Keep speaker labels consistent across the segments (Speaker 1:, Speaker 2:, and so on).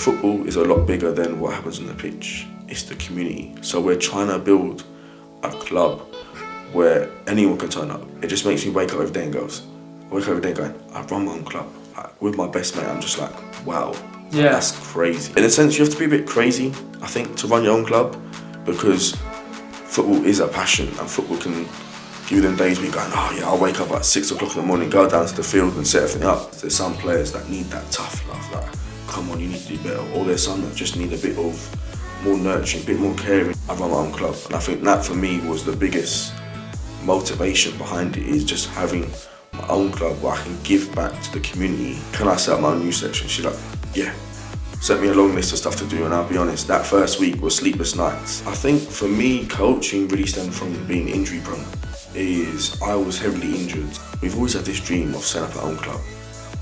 Speaker 1: football is a lot bigger than what happens on the pitch. It's the community. So we're trying to build a club where anyone can turn up. It just makes me wake up every day and I wake up every day going, I run my own club. With my best mate, I'm just like, wow, that's crazy. In a sense, you have to be a bit crazy, I think, to run your own club, because football is a passion, and football can give you them days where you're going, oh yeah, I'll wake up at 6 o'clock in the morning, go down to the field and set everything up. There's some players that need that tough love, like, come on, you need to do better. Or there's some that just need a bit of more nurturing, a bit more caring. I run my own club, and I think that for me was the biggest motivation behind it, is just having my own club where I can give back to the community. Can I set up my own news section? She's like, yeah. Sent me a long list of stuff to do, and I'll be honest, that first week was sleepless nights. I think for me, coaching really stemmed from being injury prone. I was heavily injured. We've always had this dream of setting up our own club.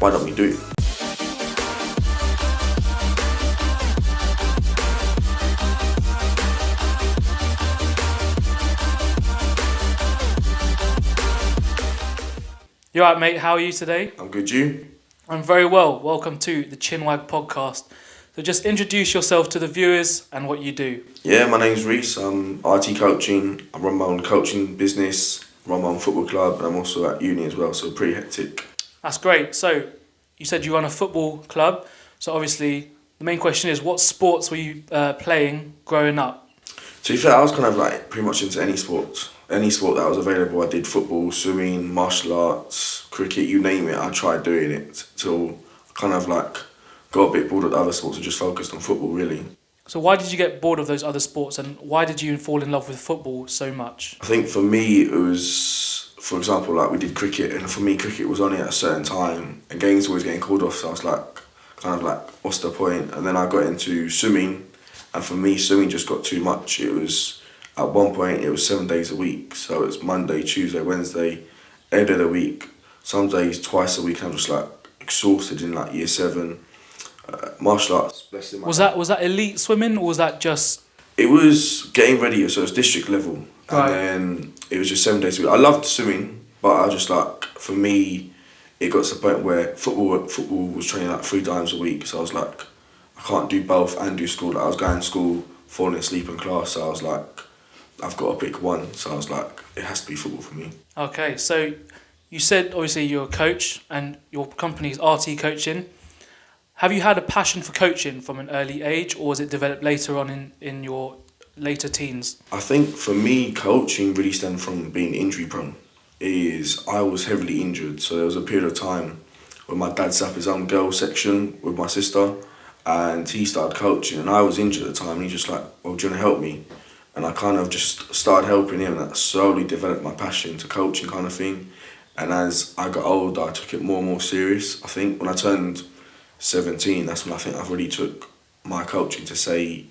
Speaker 1: Why don't we do it?
Speaker 2: You alright, mate? How are you today?
Speaker 1: I'm good, you?
Speaker 2: I'm very well. Welcome to the Chinwag Podcast. So just introduce yourself to the viewers and what you do.
Speaker 1: Yeah, my name's Reece. I'm RT coaching. I run my own coaching business, run my own football club, and I'm also at uni as well, so pretty hectic.
Speaker 2: That's great. So you said you run a football club. So obviously the main question is, what sports were you playing growing up?
Speaker 1: To be fair, I was kind of like pretty much into any sport. Any sport that was available, I did football, swimming, martial arts, cricket, you name it, I tried doing it till I kind of like got a bit bored of the other sports and just focused on football, really.
Speaker 2: So why did you get bored of those other sports, and why did you fall in love with football so much?
Speaker 1: I think for me it was, for example, like we did cricket, and for me cricket was only at a certain time and games were always getting called off, so I was like, kind of like, what's the point? And then I got into swimming, and for me swimming just got too much. It was, at one point it was 7 days a week, so it's Monday, Tuesday, Wednesday, every day of the week, some days twice a week, and I'm just like exhausted in like year 7. Martial arts, bless him.
Speaker 2: Was that elite swimming, or was that just?
Speaker 1: It was getting ready, so it was district level,
Speaker 2: right.
Speaker 1: And then it was just 7 days a week. I loved swimming, but I just like, for me, it got to the point where football was training like 3 times a week, so I was like, I can't do both and do school. Like, I was going to school, falling asleep in class, so I was like, I've got to pick one, so I was like, it has to be football for me. Okay,
Speaker 2: so you said obviously you're a coach and your company is RT Coaching. Have you had a passion for coaching from an early age, or was it developed later on in your later teens?
Speaker 1: I think for me, coaching really stemmed from being injury prone. I was heavily injured, so there was a period of time when my dad set up his own girls section with my sister, and he started coaching, and I was injured at the time, and he's just like, well, do you want to help me? And I kind of just started helping him, and that slowly developed my passion to coaching kind of thing. And as I got older, I took it more and more serious. I think when I turned 17, that's when I think I really took my coaching to say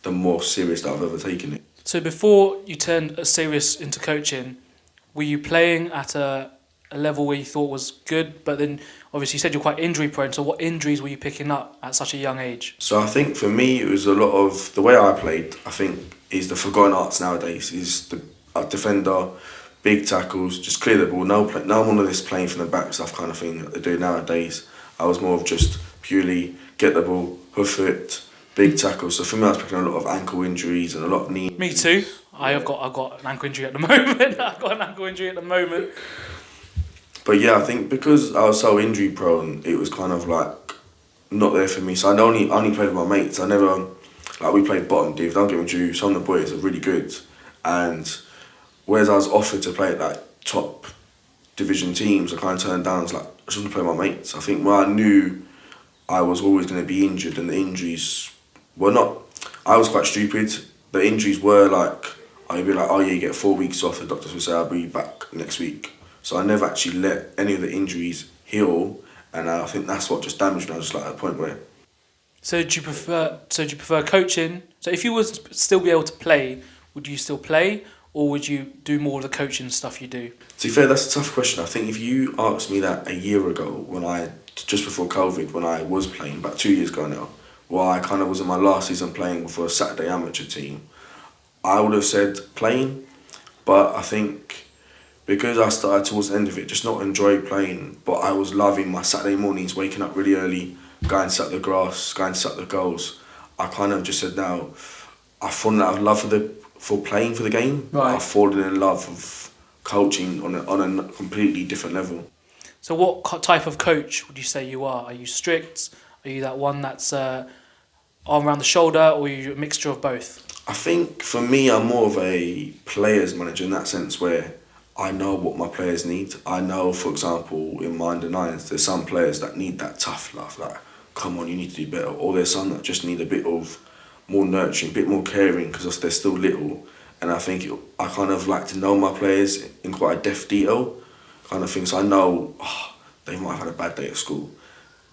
Speaker 1: the more serious that I've ever taken it.
Speaker 2: So before you turned serious into coaching, were you playing at a level where you thought was good, but then obviously you said you're quite injury prone, so what injuries were you picking up at such a young age?
Speaker 1: So I think for me it was a lot of, the way I played, I think, is the forgotten arts nowadays, is the defender, big tackles, just clear the ball, no one of this playing from the back stuff kind of thing that they do nowadays. I was more of just purely get the ball, hoof it, big tackles. So for me I was picking a lot of ankle injuries and a lot of knee.
Speaker 2: Me too. I've got an ankle injury at the moment.
Speaker 1: But yeah, I think because I was so injury prone, it was kind of like not there for me. So I only played with my mates. I never, like, we played bottom div, don't get me wrong, some of the boys are really good. And whereas I was offered to play at like top division teams, I kind of turned down. I was like, I just want to play with my mates. I think when I knew I was always going to be injured, and the injuries were not, I was quite stupid. The injuries were like, I'd be like, oh yeah, you get 4 weeks off. The doctors would say, I'll be back next week. So I never actually let any of the injuries heal, and I think that's what just damaged me. I was just like at a point where.
Speaker 2: So do you prefer coaching? So if you was still be able to play, would you still play, or would you do more of the coaching stuff you do?
Speaker 1: To be fair, that's a tough question. I think if you asked me that a year ago, just before COVID, when I was playing, about 2 years ago now, well, I kind of was in my last season playing for a Saturday amateur team, I would have said playing, but I think because I started towards the end of it, just not enjoy playing, but I was loving my Saturday mornings, waking up really early, go and set the grass, go and set the goals. I kind of just said now, I've fallen out of love for playing for the game.
Speaker 2: Right.
Speaker 1: I've fallen in love with coaching on a completely different level.
Speaker 2: So what type of coach would you say you are? Are you strict? Are you that one that's arm around the shoulder, or are you a mixture of both?
Speaker 1: I think for me, I'm more of a players manager in that sense where I know what my players need. I know, for example, in my under-9s, there's some players that need that tough love, like, come on, you need to do better. Or there's some that just need a bit of more nurturing, a bit more caring because they're still little. And I think I kind of like to know my players in quite a depth detail kind of thing. So I know they might have had a bad day at school.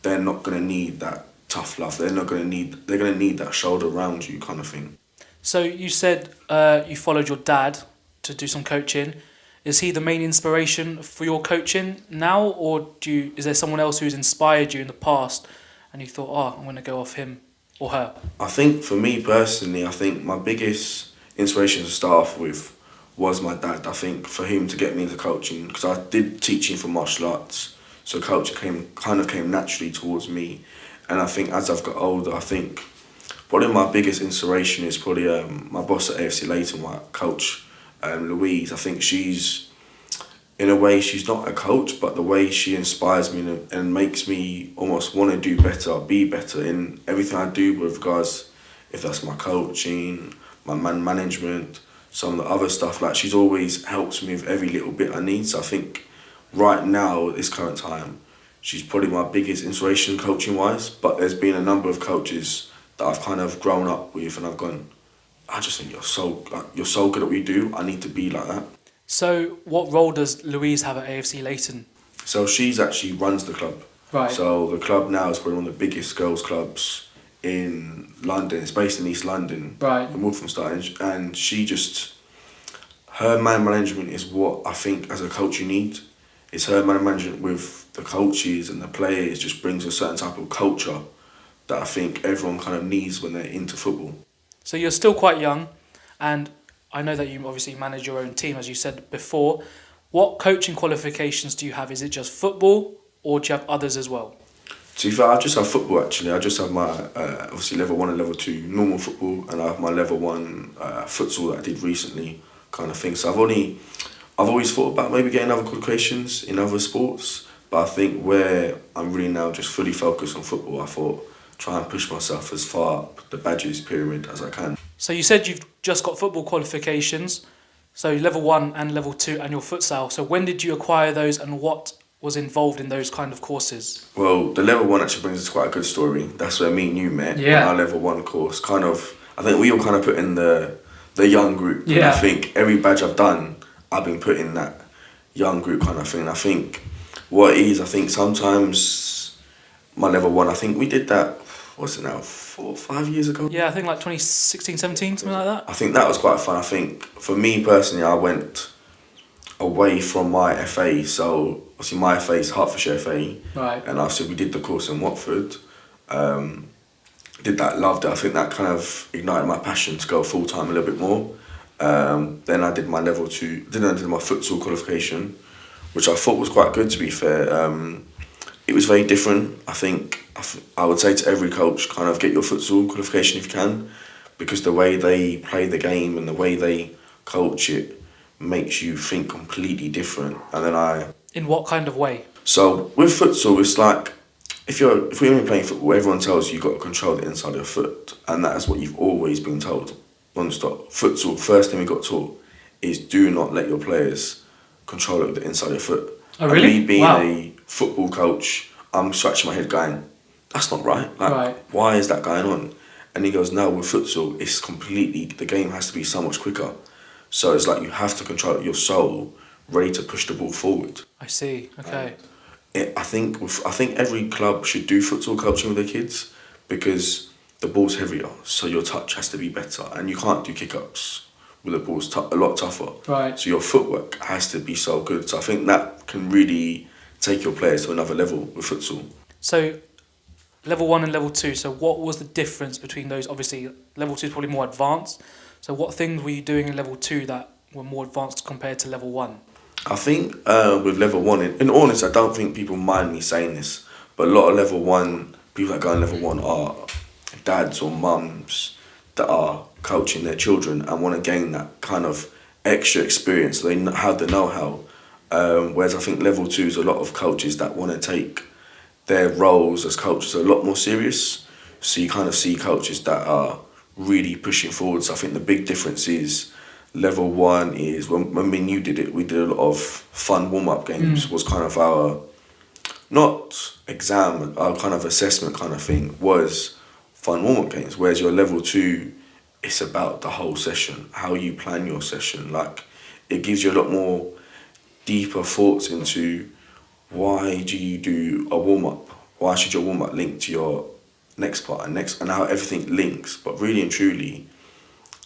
Speaker 1: They're not going to need that tough love. They're going to need that shoulder around you kind of thing.
Speaker 2: So you said you followed your dad to do some coaching. Is he the main inspiration for your coaching now, or is there someone else who's inspired you in the past and you thought, I'm going to go off him or her?
Speaker 1: I think for me personally, I think my biggest inspiration to start off with was my dad. I think for him to get me into coaching, because I did teaching for martial arts, so coaching came naturally towards me. And I think as I've got older, I think probably my biggest inspiration is probably my boss at AFC Leyton, my coach, Louise. I think she's, in a way, she's not a coach, but the way she inspires me and makes me almost want to do better, be better in everything I do with regards, if that's my coaching, my management, some of the other stuff. Like, she's always helps me with every little bit I need. So I think right now, at this current time, she's probably my biggest inspiration coaching-wise. But there's been a number of coaches that I've kind of grown up with, and I've gone, I just think you're so good at what you do. I need to be like that.
Speaker 2: So what role does Louise have at AFC Leyton?
Speaker 1: So she's actually runs the club.
Speaker 2: Right.
Speaker 1: So the club now is probably one of the biggest girls' clubs in London. It's based in East London.
Speaker 2: Right.
Speaker 1: In Walthamstow. And she just, her man management is what I think as a coach you need. It's her man management with the coaches and the players just brings a certain type of culture that I think everyone kind of needs when they're into football.
Speaker 2: So you're still quite young, and I know that you obviously manage your own team, as you said before. What coaching qualifications do you have? Is it just football, or do you have others as well?
Speaker 1: To be fair, I just have football actually. I just have my, obviously level 1 and level 2 normal football, and I have my level 1 futsal that I did recently kind of thing. So I've always thought about maybe getting other qualifications in other sports, but I think where I'm really now just fully focused on football, I thought try and push myself as far up the badges pyramid as I can.
Speaker 2: So you said you've just got football qualifications, so level 1 and level 2 and your futsal. So when did you acquire those, and what was involved in those kind of courses?
Speaker 1: Well, the level 1 actually brings us quite a good story. That's where me and you met on our level 1 course. I think we all kind of put in the young group. Yeah. And I think every badge I've done, I've been put in that young group kind of thing. I think what it is, I think sometimes my level 1, I think we did that, what's it now, 4 or 5 years ago?
Speaker 2: Yeah, I think like 2016, 17, something like that.
Speaker 1: I think that was quite fun. I think for me personally, I went away from my FA. So obviously my FA is Hertfordshire FA. Right. And obviously we did the course in Watford. Did that, loved it. I think that kind of ignited my passion to go full time a little bit more. Then I did my level 2, then I did my futsal qualification, which I thought was quite good to be fair. It was very different. I think I would say to every coach, kind of get your futsal qualification if you can, because the way they play the game and the way they coach it makes you think completely different. And then
Speaker 2: In what kind of way?
Speaker 1: So with futsal, it's like if we're only playing football, everyone tells you you've got to control the inside of your foot, and that is what you've always been told. Non-stop. Futsal, first thing we got taught is do not let your players control it with the inside of your foot.
Speaker 2: Oh, really?
Speaker 1: And me being a football coach, I'm scratching my head going, that's not right. Like, why is that going on? And he goes, no, with futsal, it's completely, the game has to be so much quicker. So it's like you have to control your soul, ready to push the ball forward.
Speaker 2: I see, okay.
Speaker 1: I think every club should do futsal coaching with their kids, because the ball's heavier, so your touch has to be better, and you can't do kick-ups with the ball's a lot tougher.
Speaker 2: Right.
Speaker 1: So your footwork has to be so good. So I think that can really take your players to another level with futsal.
Speaker 2: So level 1 and level 2, so what was the difference between those? Obviously, level 2 is probably more advanced. So what things were you doing in level 2 that were more advanced compared to level 1?
Speaker 1: I think with level 1, in honest, I don't think people mind me saying this, but a lot of level 1 people that go in level 1 are dads or mums that are coaching their children and want to gain that kind of extra experience. They have the know-how. Whereas I think level 2 is a lot of coaches that want to take their roles as coaches a lot more serious. So you kind of see coaches that are really pushing forward. So I think the big difference is level 1 is when me and you did it, we did a lot of fun warm-up games. Was kind of our, not exam, our kind of assessment kind of thing was fun warm-up games. Whereas your level 2, it's about the whole session, how you plan your session. Like, it gives you a lot more deeper thoughts into why do you do a warm-up? Why should your warm-up link to your next part and how everything links? But really and truly,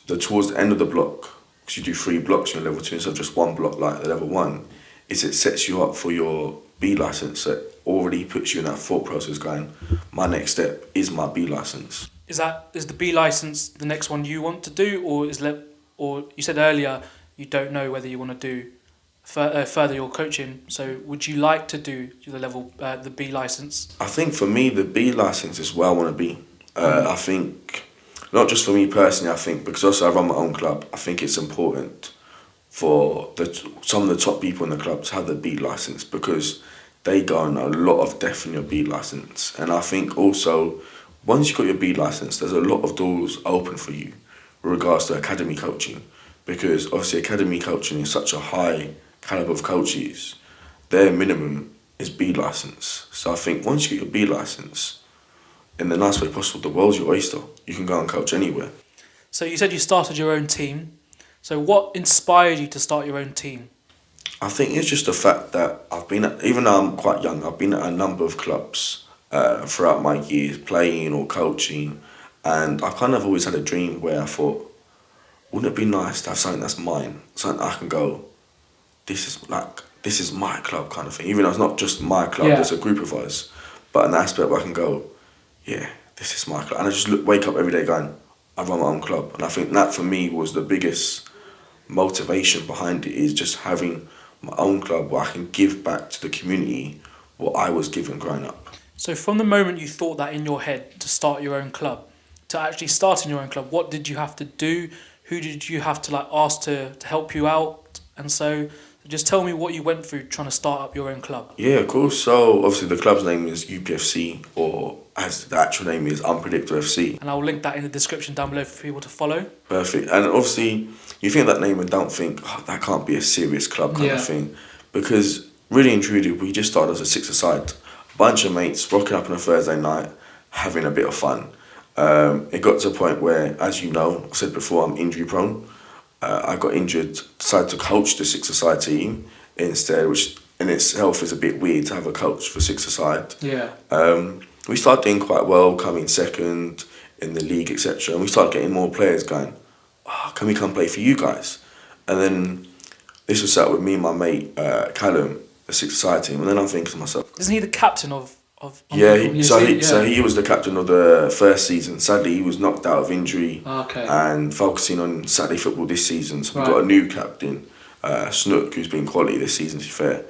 Speaker 1: towards the end of the block, because you do 3 blocks in your level 2 instead of just 1 block like the level 1, is it sets you up for your B license. So it already puts you in that thought process going, my next step is my B license.
Speaker 2: Is the B license the next one you want to do, or you said earlier you don't know whether you want to do further your coaching? So would you like to do the B license?
Speaker 1: I think for me the B license is where I want to be. I think not just for me personally. I think because also I run my own club. I think it's important for some of the top people in the club to have the B license because they go on a lot of depth in your B license. And I think also once you've got your B license, there's a lot of doors open for you with regards to academy coaching, because obviously academy coaching is such a high caliber of coaches. Their minimum is B license. So I think once you get your B license, in the nice way possible, the world's your oyster. You can go and coach anywhere.
Speaker 2: So you said you started your own team. So what inspired you to start your own team?
Speaker 1: I think it's just the fact that even though I'm quite young, I've been at a number of clubs throughout my years, playing or coaching, and I've kind of always had a dream where I thought, wouldn't it be nice to have something that's mine, something I can go, this is my club kind of thing. Even though it's not just my club, there's a group of us, but an aspect where I can go, yeah, this is my club. And I just wake up every day going, I run my own club. And I think that for me was the biggest motivation behind it, is just having my own club where I can give back to the community what I was given growing up.
Speaker 2: So from the moment you thought that in your head to start your own club, to actually starting your own club, what did you have to do? Who did you have to ask to help you out? And so just tell me what you went through trying to start up your own club.
Speaker 1: Yeah, of course. So obviously the club's name is UPFC, or as the actual name is Unpredictor FC.
Speaker 2: And I'll link that in the description down below for people to follow.
Speaker 1: Perfect. And obviously you think that name and don't think, that can't be a serious club kind of thing. Because really and truly, we just started as a six-a-side. A bunch of mates rocking up on a Thursday night, having a bit of fun. It got to a point where, as you know, I said before, I'm injury prone. I got injured, decided to coach the six-a-side team instead, which in itself is a bit weird to have a coach for six-a-side.
Speaker 2: Yeah.
Speaker 1: We started doing quite well, coming second in the league, etc. And we started getting more players going, can we come play for you guys? And then this was sat with me and my mate, Callum, the six-a-side team. And then I'm thinking to myself,
Speaker 2: isn't he the captain of
Speaker 1: so he was the captain of the first season. Sadly, he was knocked out of injury and focusing on Saturday football this season. So we've got a new captain, Snook, who's been quality this season, to be fair,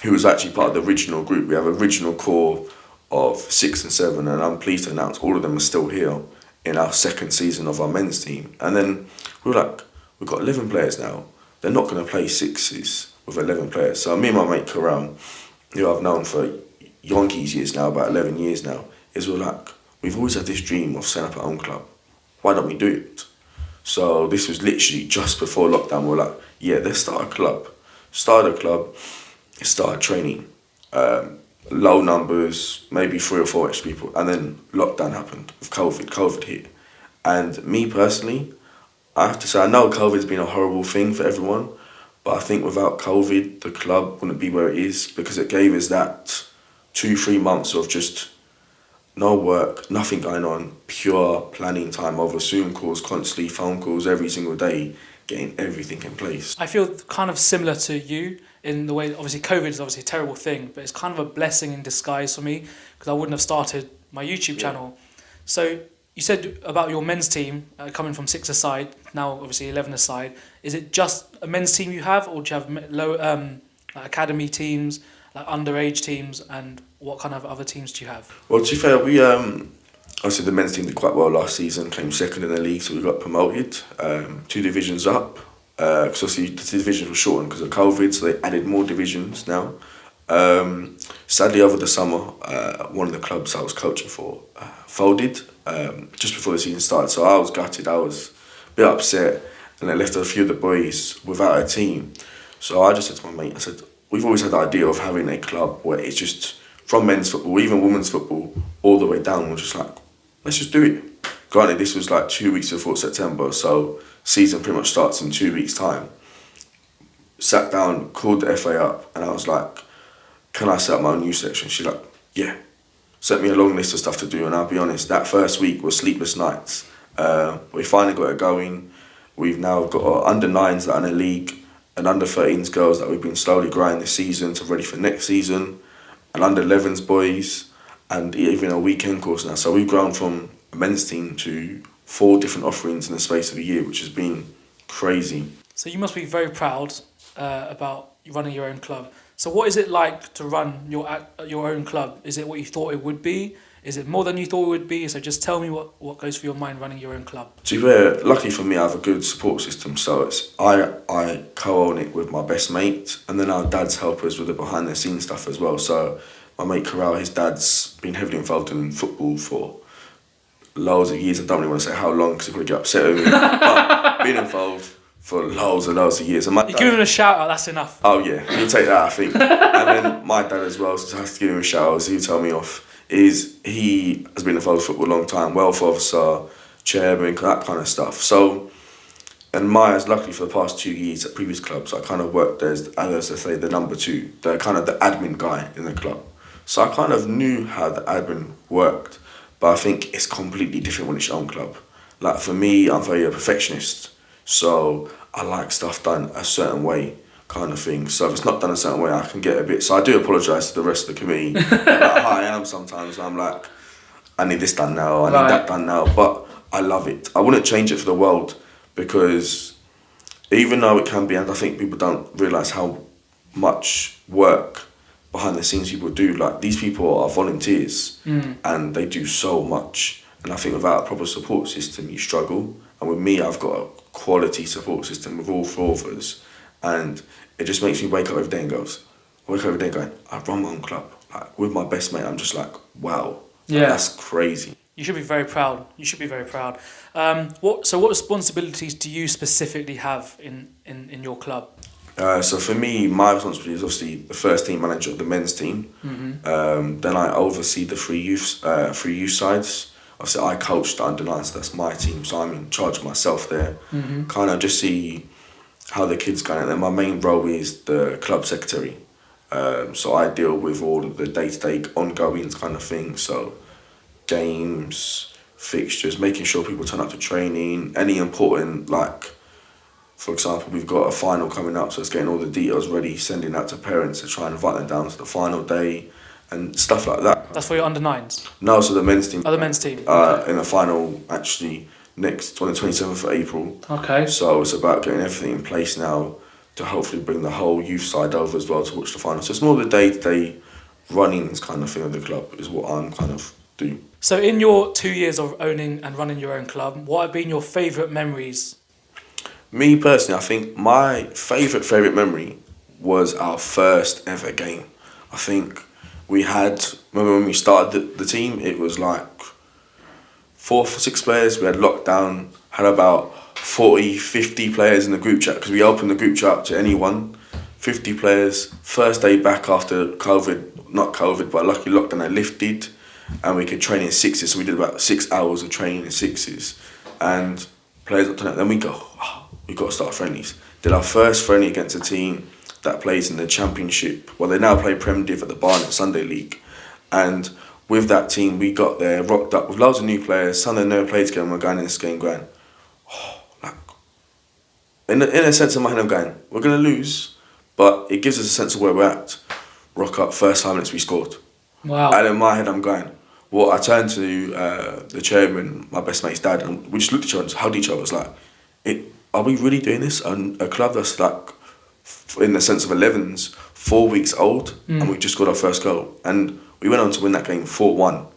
Speaker 1: who was actually part of the original group. We have an original core of 6 and 7, and I'm pleased to announce all of them are still here in our second season of our men's team. And then we were like, we've got 11 players now. They're not going to play sixes with 11 players. So me and my mate Karam, who I've known for Yonkey's years now, about 11 years now, is we're like, we've always had this dream of setting up our own club. Why don't we do it? So this was literally just before lockdown. We were like, yeah, let's start a club. Started a club, started training. Low numbers, maybe 3 or 4 extra people. And then lockdown happened with COVID. COVID hit. And me personally, I have to say, I know COVID's been a horrible thing for everyone, but I think without COVID, the club wouldn't be where it is, because it gave us that 2-3 months of just no work, nothing going on, pure planning time over Zoom calls, constantly phone calls every single day, getting everything in place.
Speaker 2: I feel kind of similar to you in the way, obviously COVID is obviously a terrible thing, but it's kind of a blessing in disguise for me, because I wouldn't have started my YouTube channel. So you said about your men's team coming from 6-a-side, now obviously 11-a-side. Is it just a men's team you have, or do you have academy teams, like underage teams, and what kind of other teams do you have?
Speaker 1: Well, to be fair, we obviously the men's team did quite well last season, came second in the league, so we got promoted 2 divisions up. Because obviously the divisions were shortened because of COVID, so they added more divisions now. Sadly, over the summer, one of the clubs I was coaching for folded just before the season started, so I was gutted. I was a bit upset, and it left a few of the boys without a team. So I just said to my mate, I said, we've always had the idea of having a club where it's just from men's football, even women's football, all the way down. We're just like, let's just do it. Granted, this was like 2 weeks before September, so season pretty much starts in 2 weeks' time. Sat down, called the FA up, and I was like, can I set up my own youth section? She's like, yeah. Sent me a long list of stuff to do, and I'll be honest, that first week was sleepless nights. We finally got it going. We've now got our under-9s that are in the league, and under-13s girls that we've been slowly growing this season to ready for next season, and under-11s boys, and even a weekend course now. So we've grown from a men's team to 4 different offerings in the space of a year, which has been crazy.
Speaker 2: So you must be very proud about running your own club. So what is it like to run your own club? Is it what you thought it would be? Is it more than you thought it would be? So just tell me what goes through your mind running your own club.
Speaker 1: To be fair, luckily for me, I have a good support system. So it's I co-own it with my best mate, and then our dads help us with the behind the scenes stuff as well. So my mate Corral, his dad's been heavily involved in football for loads of years. I don't really want to say how long because he'll probably get upset with me. But been involved for loads and loads of years. And
Speaker 2: you give him a shout out, that's enough.
Speaker 1: Oh yeah, he'll take that, I think. And then my dad as well, so I have to give him a shout out, so he'll tell me off, is he has been involved in football a long time, welfare officer, chairman, that kind of stuff. So, and Myers, luckily for the past 2 years at previous clubs, I kind of worked as I say, the number 2, the kind of the admin guy in the club. So I kind of knew how the admin worked, but I think it's completely different when it's your own club. Like for me, I'm very a perfectionist. So I like stuff done a certain way, kind of thing. So if it's not done a certain way, I can get a bit... So I do apologise to the rest of the committee. Like how I am sometimes. I'm like, I need this done now, I need that done now. But I love it. I wouldn't change it for the world, because even though it can be, and I think people don't realise how much work behind the scenes people do. Like, these people are volunteers and they do so much. And I think without a proper support system, you struggle. And with me, I've got a quality support system with all 4 of us, and it just makes me wake up every day and I wake up every day going, I run my own club. Like, with my best mate, I'm just like, wow, that's crazy.
Speaker 2: You should be very proud. So what responsibilities do you specifically have in your club?
Speaker 1: So for me, my responsibility is obviously the first team manager of the men's team. Then I oversee the free youth sides. Obviously, I coach the under-9s, so that's my team, so I'm in charge of myself there. Kind of just see how the kids going. And then my main role is the club secretary. So I deal with all of the day-to-day ongoings kind of things. So games, fixtures, making sure people turn up to training, any important, like, for example, we've got a final coming up, so it's getting all the details ready, sending that to parents to try and invite them down to the final day and stuff like that.
Speaker 2: That's for your under-9s?
Speaker 1: No, so the men's team.
Speaker 2: Oh, the men's team.
Speaker 1: Okay. In the final, actually, next on the 27th of April.
Speaker 2: Okay.
Speaker 1: So it's about getting everything in place now to hopefully bring the whole youth side over as well to watch the final. So it's more the day-to-day runnings kind of thing of the club is what I'm kind of doing.
Speaker 2: So in your 2 years of owning and running your own club, what have been your favourite memories?
Speaker 1: Me personally, I think my favourite memory was our first ever game. I think we had, remember when we started the team, it was like 4 or 6 players. We had lockdown, had about 40, 50 players in the group chat, because we opened the group chat to anyone. 50 players, first day back after COVID, not COVID, but luckily lockdown had lifted, and we could train in 6s, so we did about 6 hours of training in 6s. And players up to that, then we go, oh, we've got to start friendlies. Did our first friendly against a team that plays in the Championship. Well, they now play Prem Div at the Barnet Sunday League. And with that team, we got there, rocked up with loads of new players. Some that never played together, and we're going in this game going, oh, like, in a sense of my head, I'm going, we're going to lose, but it gives us a sense of where we're at. Rock up, first 5 minutes we scored. Wow. And in my head, I'm going, well, I turned to the chairman, my best mate's dad, and we just looked at each other and hugged each other. It's like, are we really doing this? And a club that's like, in the sense of 11s, 4 weeks old, and we just got our first goal. And We went on to win that game 4-1.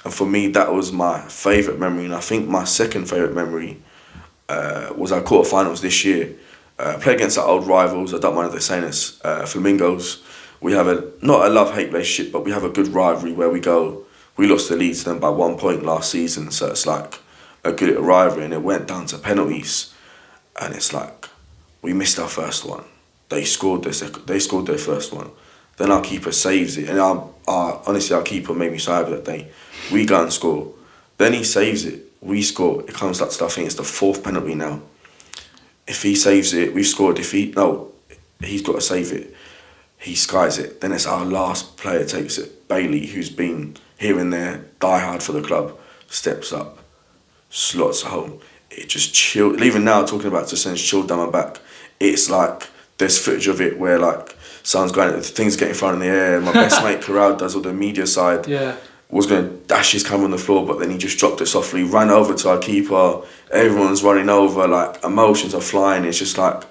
Speaker 1: And for me, that was my favourite memory. And I think my second favourite memory was our quarterfinals this year. Play against our old rivals. I don't mind if they're saying this. Flamingos. We have not a love-hate relationship, but we have a good rivalry where we lost the lead to them by 1 point last season. So it's like a good little rivalry. And it went down to penalties. And it's like, we missed our first one. They scored their first one. Then our keeper saves it. And honestly, our keeper made me so happy that day. We go and score. Then he saves it. We score. It comes up to, I think it's the fourth penalty now. If he saves it, we've scored. He's got to save it. He skies it. Then it's our last player takes it. Bailey, who's been here and there, die hard for the club, steps up, slots home. It just chilled. Even now, talking about it, just sends chilled down my back. It's like, there's footage of it where like someone's going, things getting thrown in the air. My best mate Corral does all the media side.
Speaker 2: Yeah.
Speaker 1: Was going to dash his camera on the floor, but then he just dropped it softly, ran over to our keeper. Everyone's running over, like emotions are flying. It's just like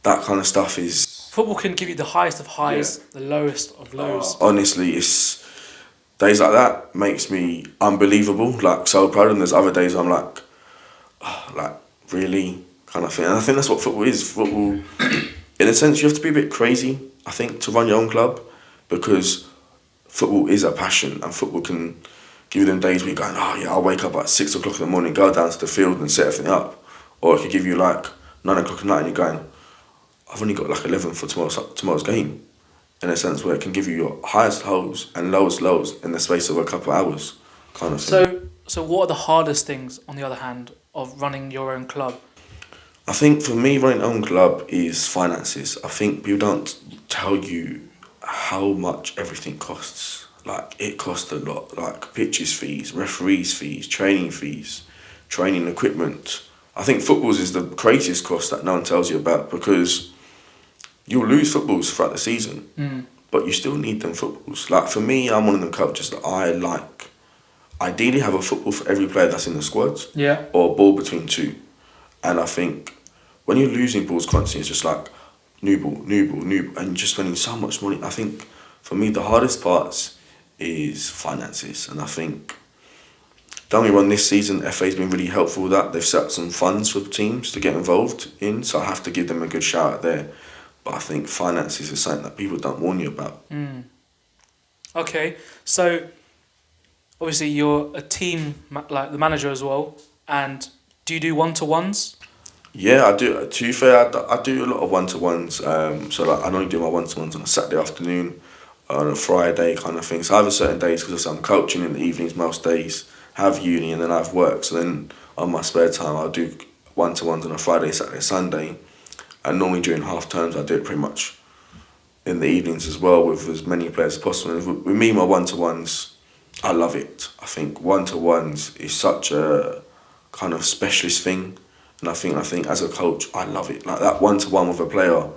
Speaker 1: that kind of stuff is.
Speaker 2: Football can give you the highest of highs, the lowest of lows.
Speaker 1: Honestly, it's days like that makes me unbelievable. Like so proud, and there's other days I'm like, really kind of thing. And I think that's what football is. Football, in a sense, you have to be a bit crazy, I think, to run your own club, because football is a passion, and football can give you them days where you're going, I'll wake up at 6 o'clock in the morning, go down to the field and set everything up. Or it could give you like 9 o'clock at night and you're going, I've only got like 11 for tomorrow's game. In a sense where it can give you your highest lows and lowest lows in the space of a couple of hours, kind of thing.
Speaker 2: So what are the hardest things, on the other hand, of running your own club?
Speaker 1: I think for me, running my own club is finances. I think people don't tell you how much everything costs. Like, it costs a lot. Like, pitches fees, referees fees, training equipment. I think footballs is the craziest cost that no one tells you about, because you'll lose footballs throughout the season, but you still need them footballs. Like, for me, I'm one of them coaches that I like. Ideally, have a football for every player that's in the squads, or a ball between two. And I think when you're losing balls constantly, it's just like, new ball, and just spending so much money. I think for me the hardest parts is finances, and I think don't get me wrong, this season FA's been really helpful with that. They've set up some funds for teams to get involved in, so I have to give them a good shout out there. But I think finances is something that people don't warn you about.
Speaker 2: Okay, so obviously you're a team, like the manager as well, and do you do one-to-ones?
Speaker 1: Yeah, I do. To be fair, I do a lot of one-to-ones. So like, I only do my one-to-ones on a Saturday afternoon, on a Friday kind of thing. So I have a certain days, because I'm coaching in the evenings most days, have uni, and then I have work. So then on my spare time, I'll do one-to-ones on a Friday, Saturday, Sunday. And normally during half terms, I do it pretty much in the evenings as well, with as many players as possible. And with me, my one-to-ones, I love it. I think one-to-ones is such a kind of specialist thing. And I think as a coach, I love it. Like, that one-to-one with a player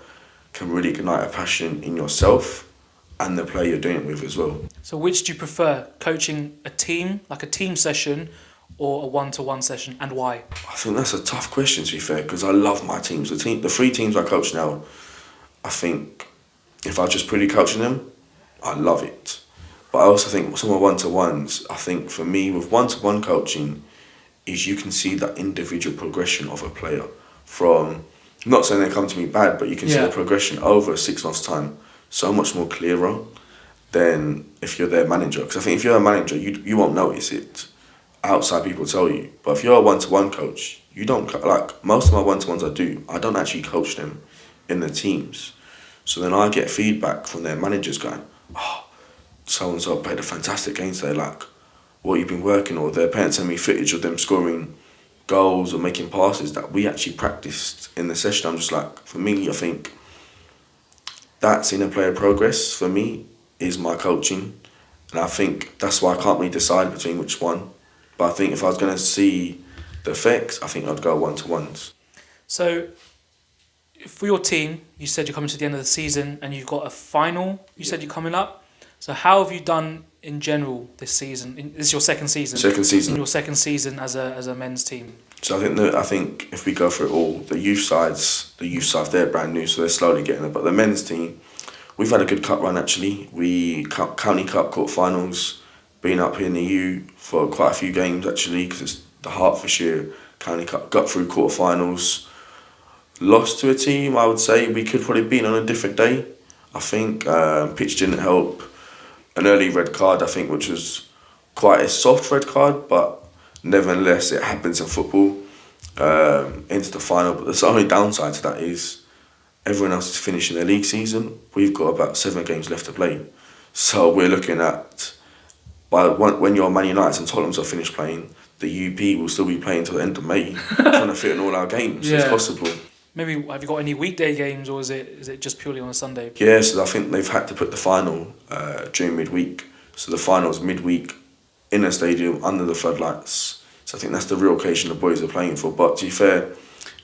Speaker 1: can really ignite a passion in yourself and the player you're doing it with as well. So
Speaker 2: which do you prefer, coaching a team, like a team session, or a one-to-one session, and why?
Speaker 1: I think that's a tough question, to be fair, because I love my teams. The 3 teams I coach now, I think if I was just purely coaching them, I love it. But I also think some of my one-to-ones, I think for me, with one-to-one coaching, is you can see that individual progression of a player from, I'm not saying they come to me bad, but you can see the progression over 6 months' time so much more clearer than if you're their manager. Because I think if you're a manager, you won't notice it. Outside people tell you. But if you're a one-to-one coach, you don't, like, most of my one-to-ones I don't actually coach them in the teams. So then I get feedback from their managers going, so-and-so played a fantastic game today, like, what you've been working, or their parents send me footage of them scoring goals or making passes that we actually practiced in the session. I'm just like, for me, I think that seeing a player progress, for me, is my coaching. And I think that's why I can't really decide between which one. But I think if I was going to see the effects, I think I'd go one-to-ones.
Speaker 2: So for your team, you said you're coming to the end of the season and you've got a final, you said you're coming up. So how have you done in general this season? This is your second season. In your second season as a men's team.
Speaker 1: So I think if we go through it all, the youth side, they're brand new, so they're slowly getting it. But the men's team, we've had a good cup run actually. County Cup quarterfinals, been up here in the U for quite a few games actually, because it's the Hertfordshire County Cup. Got through quarterfinals, lost to a team I would say we could probably been on a different day. I think pitch didn't help. An early red card, I think, which was quite a soft red card, but nevertheless it happens in football. Into the final, but the only downside to that is everyone else is finishing their league season. We've got about 7 games left to play, so we're looking at when your Man United and Tottenham's are finished playing, the UP will still be playing until the end of May, trying to fit in all our games as possible.
Speaker 2: Maybe have you got any weekday games, or is it just purely on a Sunday?
Speaker 1: Yeah, so I think they've had to put the final during midweek. So the final is midweek in a stadium under the floodlights. So I think that's the real occasion the boys are playing for. But to be fair,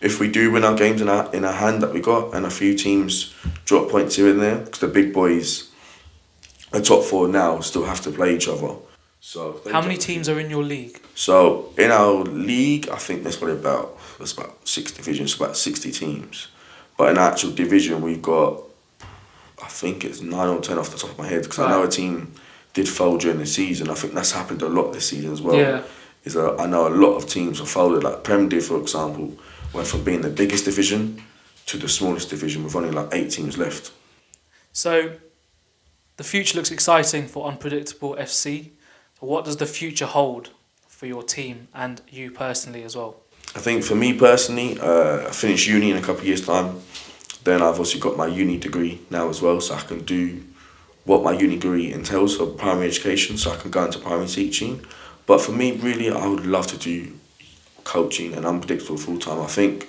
Speaker 1: if we do win our games in our hand that we got, and a few teams drop points here and there, because the big boys, the top 4 now, still have to play each other. So
Speaker 2: how many teams are in your league?
Speaker 1: So in our league, I think there's about 6 divisions, about 60 teams. But in our actual division, we've got, I think it's 9 or 10 off the top of my head, because I know a team did fold during the season. I think that's happened a lot this season as well.
Speaker 2: Yeah.
Speaker 1: I know a lot of teams have folded, like Prem did, for example, went from being the biggest division to the smallest division with only like 8 teams left.
Speaker 2: So the future looks exciting for Unpredictable FC. So what does the future hold for your team and you personally as well?
Speaker 1: I think for me personally, I finish uni in a couple of years' time. Then I've also got my uni degree now as well, so I can do what my uni degree entails for primary education, so I can go into primary teaching. But for me, really, I would love to do coaching and Unpredictable full-time. I think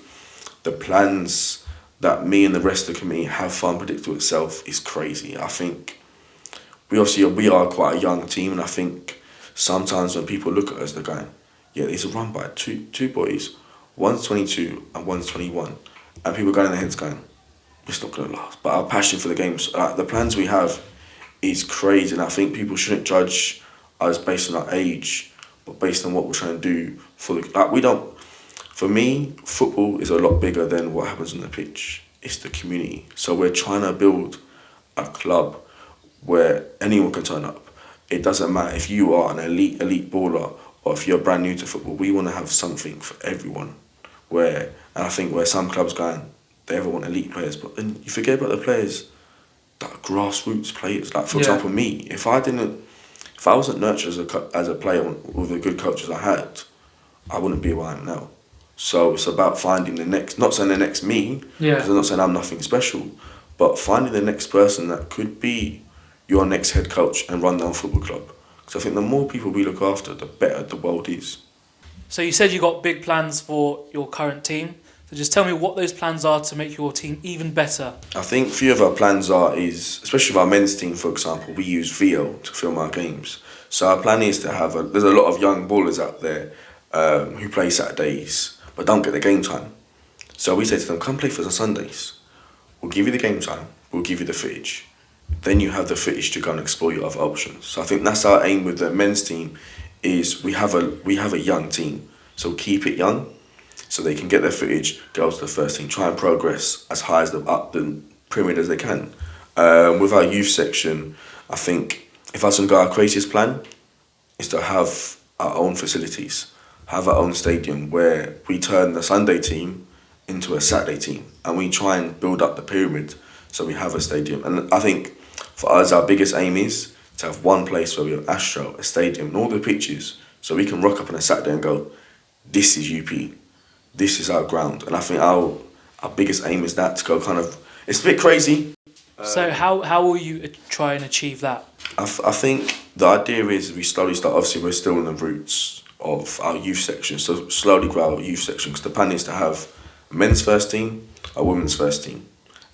Speaker 1: the plans that me and the rest of the committee have for Unpredictable itself is crazy. I think we are quite a young team, and I think sometimes when people look at us, they're going, yeah, these are run by two boys, one's 22 and one's 21. And people going in their heads going, it's not going to last. But our passion for the games, the plans we have is crazy, and I think people shouldn't judge us based on our age, but based on what we're trying to do for me, football is a lot bigger than what happens on the pitch. It's the community. So we're trying to build a club where anyone can turn up. It doesn't matter if you are an elite baller or if you're brand new to football. We want to have something for everyone. And I think where some clubs going, they ever want elite players, but then you forget about the players that are grassroots players. Like for example, me, if I wasn't nurtured as a player with the good coaches I had, I wouldn't be where I am now. So it's about finding the next, not saying the next me, because I'm not saying I'm nothing special, but finding the next person that could be your next head coach and run down football club. Because I think the more people we look after, the better the world is.
Speaker 2: So you said you got big plans for your current team. So just tell me what those plans are to make your team even better.
Speaker 1: I think a few of our plans especially with our men's team, for example, we use VO to film our games. So our plan is to there's a lot of young ballers out there who play Saturdays but don't get the game time. So we say to them, come play for us on Sundays. We'll give you the game time, we'll give you the footage. Then you have the footage to go and explore your other options. So I think that's our aim with the men's team, is we have a young team. So keep it young, so they can get their footage, go to the first team, try and progress as high as up the pyramid as they can. With our youth section, I think if I was to go, our craziest plan is to have our own facilities, have our own stadium where we turn the Sunday team into a Saturday team, and we try and build up the pyramid so we have a stadium. And I think for us, our biggest aim is to have one place where we have Astro, a stadium, and all the pitches, so we can rock up on a Saturday and go, this is UP, this is our ground. And I think our biggest aim is that, to go kind of, it's a bit crazy.
Speaker 2: So how will you try and achieve that?
Speaker 1: I think the idea is we slowly start, obviously we're still in the roots of our youth section, so slowly grow our youth section, because the plan is to have a men's first team, a women's first team,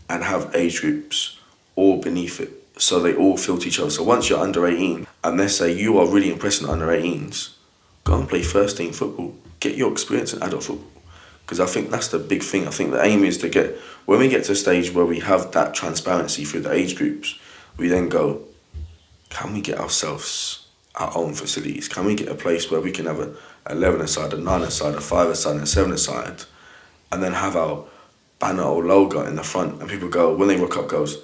Speaker 1: and have age groups all beneath it, so they all filter each other. So once you're under 18, and let's say you are really impressing the under 18s, go and play first team football, get your experience in adult football. Because I think that's the big thing. I think the aim is to when we get to a stage where we have that transparency through the age groups, we then go, can we get ourselves our own facilities? Can we get a place where we can have a 11-a-side, a 9-a-side, a 5-a-side, and a 7-a-side, and then have our banner or logo in the front, and people go, when they rock up, goes,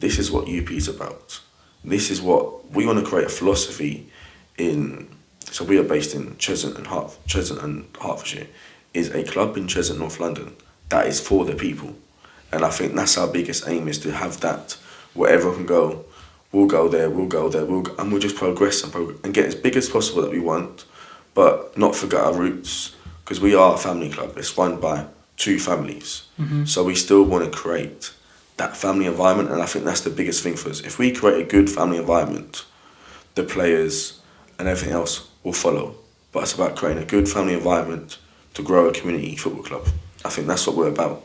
Speaker 1: this is what UP is about. This is what we want to create a philosophy in. So we are based in Cheshunt and Hertfordshire, is a club in Cheshunt, North London, that is for the people. And I think that's our biggest aim, is to have that, wherever can go, we'll go there, and we'll just progress and get as big as possible that we want, but not forget our roots, because we are a family club. It's run by 2 families. So we still want to create that family environment, and I think that's the biggest thing for us. If we create a good family environment, the players and everything else will follow. But it's about creating a good family environment to grow a community football club. I think that's what we're about.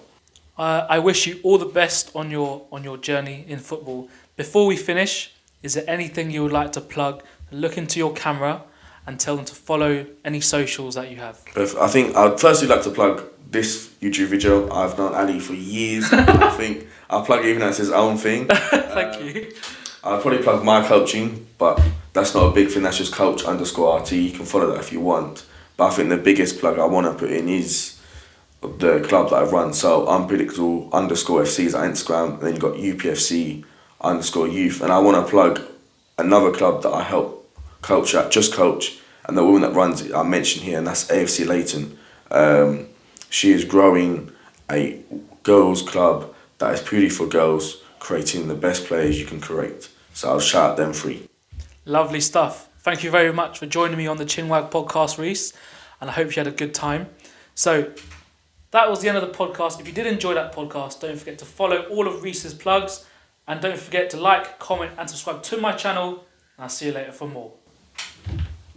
Speaker 2: I wish you all the best on your journey in football. Before we finish, is there anything you would like to plug? Look into your camera and tell them to follow any socials that you have.
Speaker 1: I think I'd firstly like to plug this YouTube video. I've known Ali for years. I think I'll plug it even as his own thing.
Speaker 2: Thank you.
Speaker 1: I'll probably plug my coaching, but that's not a big thing. That's just coach_RT. You can follow that if you want. But I think the biggest plug I want to put in is the club that I run. So Unpredictable_FC is our Instagram, and then you've got UPFC_youth. And I want to plug another club that I help coach at, Just Coach, and the woman that runs it I mentioned here, and that's AFC Leyton. She is growing a girls club that is purely for girls, creating the best players you can create. So I'll shout out them free.
Speaker 2: Lovely stuff. Thank you very much for joining me on the Chinwag Podcast, Reece, and I hope you had a good time. So that was the end of the podcast. If you did enjoy that podcast, don't forget to follow all of Reece's plugs, and don't forget to like, comment and subscribe to my channel, and I'll see you later for more.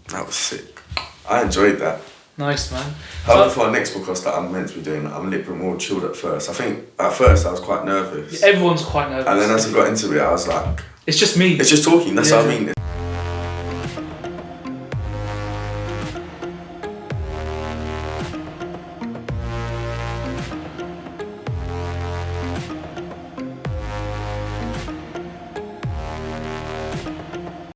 Speaker 1: That was sick. I enjoyed that.
Speaker 2: Nice, man.
Speaker 1: However, for our next podcast that I'm meant to be doing, I'm a little bit more chilled at first. I think at first I was quite nervous.
Speaker 2: Yeah, everyone's quite nervous.
Speaker 1: And then as I got into it, I was like...
Speaker 2: It's just me.
Speaker 1: It's just talking, that's what I mean.